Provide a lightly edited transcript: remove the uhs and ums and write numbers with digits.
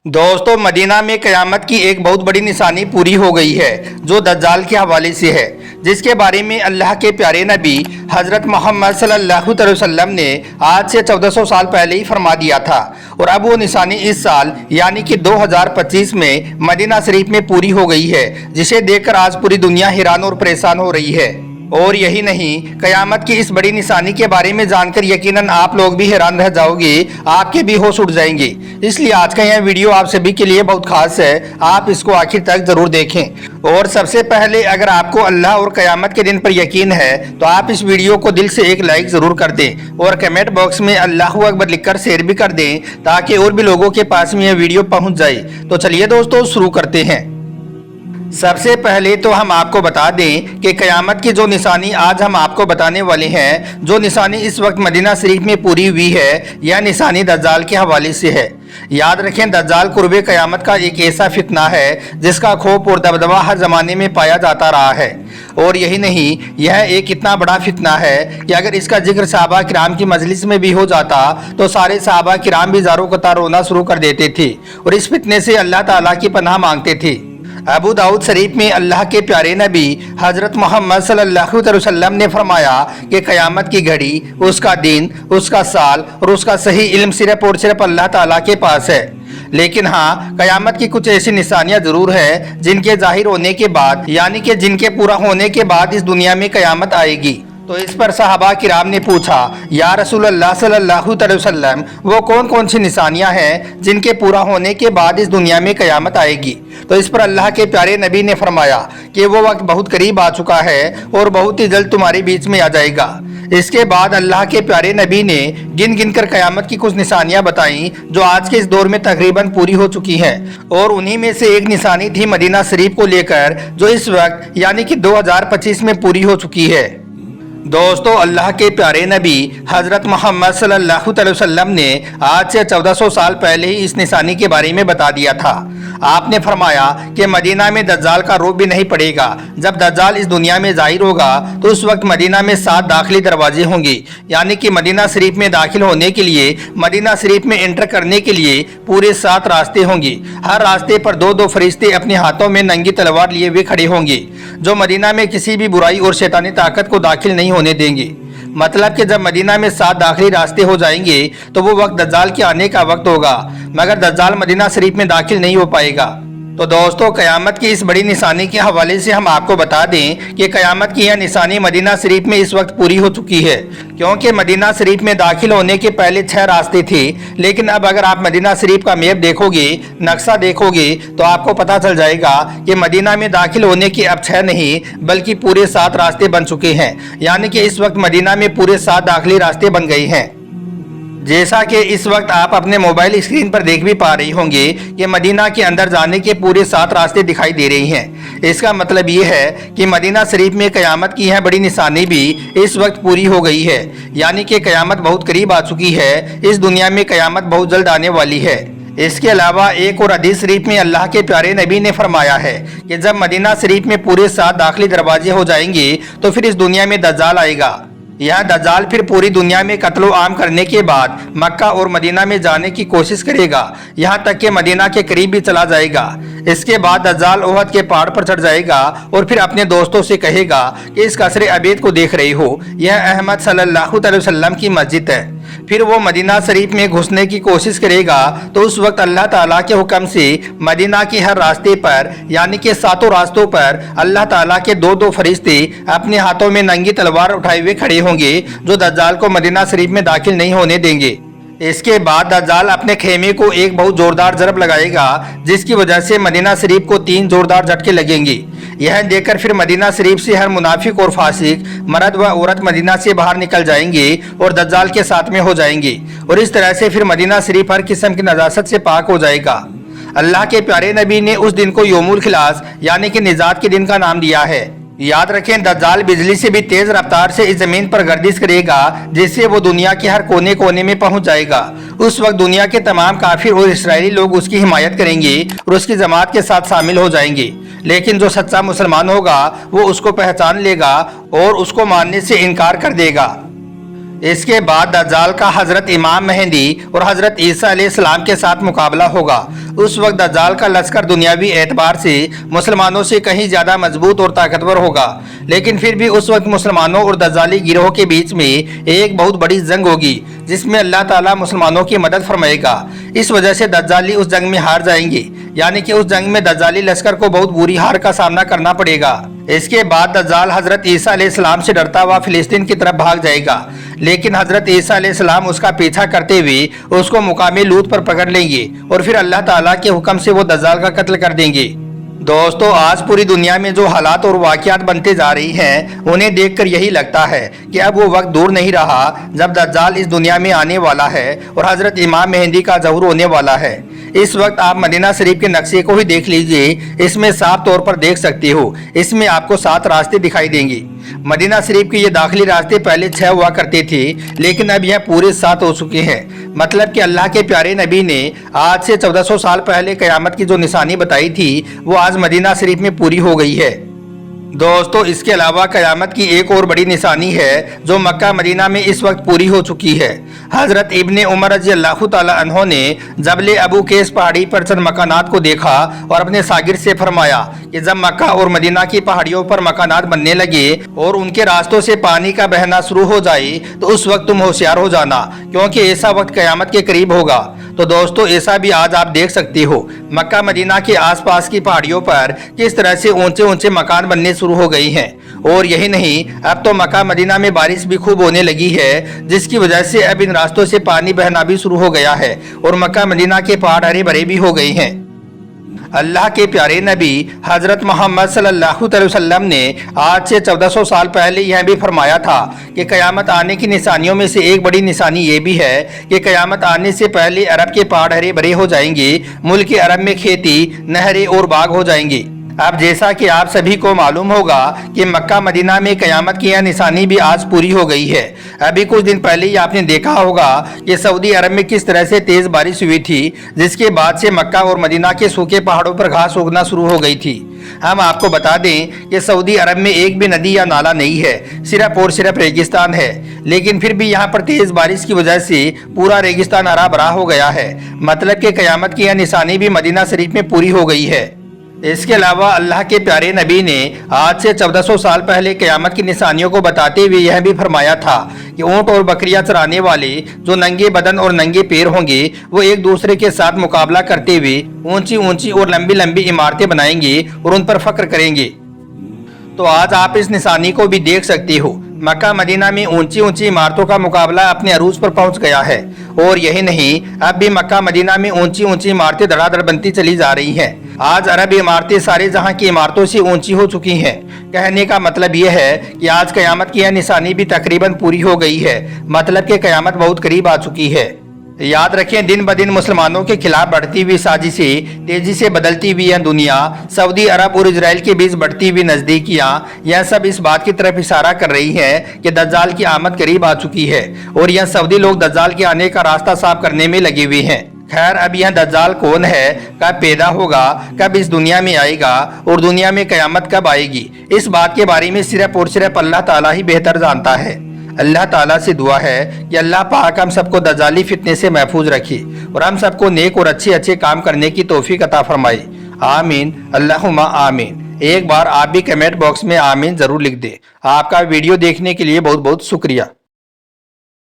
दोस्तों, मदीना में क़यामत की एक बहुत बड़ी निशानी पूरी हो गई है जो दज्जाल के हवाले से है, जिसके बारे में अल्लाह के प्यारे नबी हज़रत मोहम्मद सल्लल्लाहु अलैहि वसल्लम ने आज से 1400 साल पहले ही फरमा दिया था। और अब वो निशानी इस साल यानी कि 2025 में मदीना शरीफ में पूरी हो गई है, जिसे देखकर आज पूरी दुनिया हैरान और परेशान हो रही है। और यही नहीं, क़यामत की इस बड़ी निशानी के बारे में जानकर यकीनन आप लोग भी हैरान रह जाओगे, आपके भी होश उड़ जाएंगे। इसलिए आज का यह वीडियो आप सभी के लिए बहुत खास है, आप इसको आखिर तक जरूर देखें। और सबसे पहले, अगर आपको अल्लाह और क़यामत के दिन पर यकीन है तो आप इस वीडियो को दिल से एक लाइक जरूर कर दें और कमेंट बॉक्स में अल्लाहु अकबर लिखकर शेयर भी कर दें, ताकि और भी लोगों के पास में यह वीडियो पहुँच जाए। तो चलिए दोस्तों, शुरू करते हैं। सबसे पहले तो हम आपको बता दें कि क़यामत की जो निशानी आज हम आपको बताने वाले हैं, जो निशानी इस वक्त मदीना शरीफ में पूरी हुई है, यह निशानी दज्जाल के हवाले से है। याद रखें, दज्जाल कुर्बे क़यामत का एक ऐसा फितना है जिसका खौफ और दबदबा हर ज़माने में पाया जाता रहा है। और यही नहीं, यह एक इतना बड़ा फितना है कि अगर इसका जिक्र सहाबा किराम की मजलिस में भी हो जाता तो सारे सहाबा किराम भी ज़ारो कतार रोना शुरू कर देते थे और इस फितने से अल्लाह ताला की पनाह मांगते थे। अबू दाऊद शरीफ में अल्लाह के प्यारे नबी हज़रत मोहम्मद सल्लल्लाहु अलैहि वसल्लम ने फरमाया कि क़यामत की घड़ी, उसका दिन, उसका साल और उसका सही इल्म सिर्फ और सिर्फ अल्लाह ताला के पास है। लेकिन हाँ, क़यामत की कुछ ऐसी निशानियाँ ज़रूर है जिनके जाहिर होने के बाद यानी कि जिनके पूरा होने के बाद इस दुनिया में क़यामत आएगी। तो इस पर सहाबा किराम ने पूछा, या रसूल अल्लाह सल्लल्लाहु अलैहि वसल्लम, वो कौन कौन सी निशानियां हैं जिनके पूरा होने के बाद इस दुनिया में क़यामत आएगी? तो इस पर अल्लाह के प्यारे नबी ने फरमाया कि वो वक्त बहुत करीब आ चुका है और बहुत ही जल्द तुम्हारे बीच में आ जाएगा। इसके बाद अल्लाह के प्यारे नबी ने गिन गिन कर क़यामत की कुछ निशानियां बताई जो आज के इस दौर में तकरीबन पूरी हो चुकी हैं। और उन्हीं में से एक निशानी थी मदीना शरीफ को लेकर, जो इस वक्त यानी कि 2025 में पूरी हो चुकी है। दोस्तों, अल्लाह के प्यारे नबी हज़रत मोहम्मद सल्लल्लाहु अलैहि वसल्लम ने आज से 1400 साल पहले ही इस निशानी के बारे में बता दिया था। आपने फरमाया कि मदीना में दज्जाल का रोब भी नहीं पड़ेगा। जब दज्जाल इस दुनिया में ज़ाहिर होगा तो उस वक्त मदीना में 7 दाखिली दरवाजे होंगे, यानी कि मदीना शरीफ में दाखिल होने के लिए, मदीना शरीफ में एंटर करने के लिए पूरे 7 रास्ते होंगे। हर रास्ते पर 2-2 फरिश्ते अपने हाथों में नंगी तलवार लिए हुए खड़े होंगे, जो मदीना में किसी भी बुराई और शैतानी ताकत को दाखिल नहीं होने देंगे। मतलब कि जब मदीना में 7 दाखिली रास्ते हो जाएंगे तो वो वक्त दज्जाल के आने का वक्त होगा, मगर दज्जाल मदीना शरीफ में दाखिल नहीं हो पाएगा। तो दोस्तों, क़यामत की इस बड़ी निशानी के हवाले से हम आपको बता दें कि क़यामत की यह निशानी मदीना शरीफ में इस वक्त पूरी हो चुकी है, क्योंकि मदीना शरीफ में दाखिल होने के पहले 6 रास्ते थे। लेकिन अब अगर आप मदीना शरीफ का मैप देखोगे, नक्शा देखोगे, तो आपको पता चल जाएगा कि मदीना में दाखिल होने के अब 6 नहीं बल्कि पूरे 7 रास्ते बन चुके हैं, यानी कि इस वक्त मदीना में पूरे 7 दाखिली रास्ते बन गए हैं। जैसा कि इस वक्त आप अपने मोबाइल स्क्रीन पर देख भी पा रही होंगे कि मदीना के अंदर जाने के पूरे 7 रास्ते दिखाई दे रही हैं। इसका मतलब ये है कि मदीना शरीफ में क़यामत की यह बड़ी निशानी भी इस वक्त पूरी हो गई है, यानी कि क़यामत बहुत करीब आ चुकी है। इस दुनिया में क़यामत बहुत जल्द आने वाली है। इसके अलावा एक और हदीस शरीफ में अल्लाह के प्यारे नबी ने फरमाया है कि जब मदीना शरीफ में पूरे 7 दाखिली दरवाजे हो जाएंगे तो फिर इस दुनिया में दज्जाल आएगा। यह दज्जाल फिर पूरी दुनिया में कत्लो आम करने के बाद मक्का और मदीना में जाने की कोशिश करेगा, यहाँ तक कि मदीना के करीब भी चला जाएगा। इसके बाद दज्जाल ओहद के पहाड़ पर चढ़ जाएगा और फिर अपने दोस्तों से कहेगा कि इस कसरे अबीद को देख रहे हो, यह अहमद सल्लल्लाहु अलैहि वसल्लम की मस्जिद है। फिर वो मदीना शरीफ में घुसने की कोशिश करेगा तो उस वक्त अल्लाह ताला के हुक्म से मदीना के हर रास्ते पर यानी कि 7 रास्तों पर अल्लाह ताला के 2-2 फरिश्ते अपने हाथों में नंगी तलवार उठाए हुए खड़े होंगे, जो दज्जाल को मदीना शरीफ में दाखिल नहीं होने देंगे। इसके बाद दज्जाल अपने खेमे को एक बहुत जोरदार ज़रब लगाएगा, जिसकी वजह से मदीना शरीफ को 3 जोरदार झटके लगेंगे। यह देखकर फिर मदीना शरीफ से हर मुनाफिक और फासिक, मर्द व औरत मदीना से बाहर निकल जाएंगे और दज्जाल के साथ में हो जाएंगे। और इस तरह से फिर मदीना शरीफ हर किस्म की नजासत से पाक हो जाएगा। अल्लाह के प्यारे नबी ने उस दिन को यौमुल खिलास यानी कि निजात के दिन का नाम दिया है। याद रखें, दज्जाल बिजली से भी तेज रफ्तार से इस जमीन पर गर्दिश करेगा, जिससे वो दुनिया के हर कोने कोने में पहुंच जाएगा। उस वक्त दुनिया के तमाम काफिर और इसराइली लोग उसकी हिमायत करेंगे और उसकी जमात के साथ शामिल हो जाएंगे। लेकिन जो सच्चा मुसलमान होगा वो उसको पहचान लेगा और उसको मानने से इनकार कर देगा। इसके बाद दज्जाल का हजरत इमाम मेहंदी और हजरत ईसा अलैहिस्सलाम के साथ मुकाबला होगा। उस वक्त दज्जाल का लश्कर दुनियावी एतबार से मुसलमानों से कहीं ज्यादा मजबूत और ताकतवर होगा, लेकिन फिर भी उस वक्त मुसलमानों और दज्जाली गिरोह के बीच में एक बहुत बड़ी जंग होगी जिसमें अल्लाह ताला मुसलमानों की मदद फरमाएगा। इस वजह से दज्जाली उस जंग में हार जाएंगे, यानी कि उस जंग में दज्जाली लश्कर को बहुत बुरी हार का सामना करना पड़ेगा। इसके बाद दज्जाल हजरत ईसा अलैहिस्सलाम से डरता हुआ फिलिस्तीन की तरफ भाग जाएगा, लेकिन हजरत ईसा अलैहिस्सलाम उसका पीछा करते हुए उसको मुकामी लूत पर पकड़ लेंगे और फिर अल्लाह ताला के हुक्म से वो दज्जाल का कत्ल कर देंगे। दोस्तों, आज पूरी दुनिया में जो हालात और वाक़यात बनते जा रही हैं, उन्हें देखकर यही लगता है कि अब वो वक्त दूर नहीं रहा जब दज्जाल इस दुनिया में आने वाला है और हजरत इमाम मेहंदी का ज़हूर होने वाला है। इस वक्त आप मदीना शरीफ के नक्शे को ही देख लीजिए, इसमें साफ तौर पर देख सकते हो, इसमें आपको 7 रास्ते दिखाई देंगे। मदीना शरीफ के ये दाखिली रास्ते पहले 6 हुआ करते थे, लेकिन अब यह पूरे 7 हो चुके हैं। मतलब कि अल्लाह के प्यारे नबी ने आज से 1400 साल पहले क़यामत की जो निशानी बताई थी वो आज मदीना शरीफ में पूरी हो गई है। दोस्तों, इसके अलावा क़यामत की एक और बड़ी निशानी है जो मक्का मदीना में इस वक्त पूरी हो चुकी है। हज़रत इब्ने उमर रज़ी अल्लाह तआला अन्हो ने जबले अबू केस पहाड़ी पर चंद मकानात को देखा और अपने शागिर्द से फरमाया कि जब मक्का और मदीना की पहाड़ियों पर मकानात बनने लगे और उनके रास्तों से पानी का बहना शुरू हो जाए तो उस वक्त तुम होशियार हो जाना, क्योंकि ऐसा वक्त क़यामत के करीब होगा। तो दोस्तों, ऐसा भी आज आप देख सकते हो, मक्का मदीना के आसपास की पहाड़ियों पर किस तरह से ऊंचे ऊंचे मकान बनने शुरू हो गई हैं। और यही नहीं, अब तो मक्का मदीना में बारिश भी खूब होने लगी है, जिसकी वजह से अब इन रास्तों से पानी बहना भी शुरू हो गया है और मक्का मदीना के पहाड़ हरे भरे भी हो गए हैं। अल्लाह के प्यारे नबी हजरत मोहम्मद सल्लल्लाहु अलैहि वसल्लम ने आज से 1400 साल पहले यह भी फरमाया था कि क़यामत आने की निशानियों में से एक बड़ी निशानी ये भी है कि क़यामत आने से पहले अरब के पहाड़ हरे भरे हो जाएंगे, मुल्क अरब में खेती, नहरें और बाग हो जाएंगे। अब जैसा कि आप सभी को मालूम होगा कि मक्का मदीना में क़यामत की यह निशानी भी आज पूरी हो गई है। अभी कुछ दिन पहले ही आपने देखा होगा कि सऊदी अरब में किस तरह से तेज़ बारिश हुई थी, जिसके बाद से मक्का और मदीना के सूखे पहाड़ों पर घास उगना शुरू हो गई थी। हम आपको बता दें कि सऊदी अरब में एक भी नदी या नाला नहीं है, सिर्फ और सिर्फ रेगिस्तान है, लेकिन फिर भी यहाँ पर तेज़ बारिश की वजह से पूरा रेगिस्तान हरा भरा हो गया है। मतलब कि क़यामत की यह निशानी भी मदीना शरीफ में पूरी हो गई है। इसके अलावा अल्लाह के प्यारे नबी ने आज से 1400 साल पहले क़यामत की निशानियों को बताते हुए यह भी फरमाया था कि ऊँट और बकरियां चराने वाले जो नंगे बदन और नंगे पैर होंगे वो एक दूसरे के साथ मुकाबला करते हुए ऊंची ऊंची और लंबी लंबी इमारतें बनाएंगे और उन पर फख्र करेंगे। तो आज आप इस निशानी को भी देख सकते हो, मक्का मदीना में ऊंची ऊंची इमारतों का मुकाबला अपने अरूज पर पहुंच गया है। और यही नहीं, अब भी मक्का मदीना में ऊंची ऊंची इमारतें धड़ाधड़ बनती चली जा रही हैं। आज अरब इमारतें सारे जहां की इमारतों से ऊंची हो चुकी हैं। कहने का मतलब यह है कि आज क़यामत की यह निशानी भी तकरीबन पूरी हो गई है, मतलब कि क़यामत बहुत करीब आ चुकी है। याद रखें, दिन ब दिन मुसलमानों के खिलाफ बढ़ती हुई साजिशें, तेजी से बदलती हुई यह दुनिया, सऊदी अरब और इजराइल के बीच बढ़ती हुई नज़दीकियाँ, यह सब इस बात की तरफ इशारा कर रही हैं कि दज्जाल की आमद करीब आ चुकी है और यह सऊदी लोग दज्जाल के आने का रास्ता साफ करने में लगे हुए हैं। खैर, अब यह दज्जाल कौन है, कब पैदा होगा, कब इस दुनिया में आएगा और दुनिया में क़यामत कब आएगी, इस बात के बारे में सिर्फ और सिर्फ अल्लाह ताला ही बेहतर जानता है। अल्लाह ताला से दुआ है कि अल्लाह पाक हम सबको दज्जाली फितने से महफूज रखे और हम सबको नेक और अच्छे अच्छे काम करने की तौफीक अता फरमाए। आमीन, अल्लाहुम्मा आमीन। एक बार आप भी कमेंट बॉक्स में आमीन ज़रूर लिख दें। आपका वीडियो देखने के लिए बहुत बहुत शुक्रिया।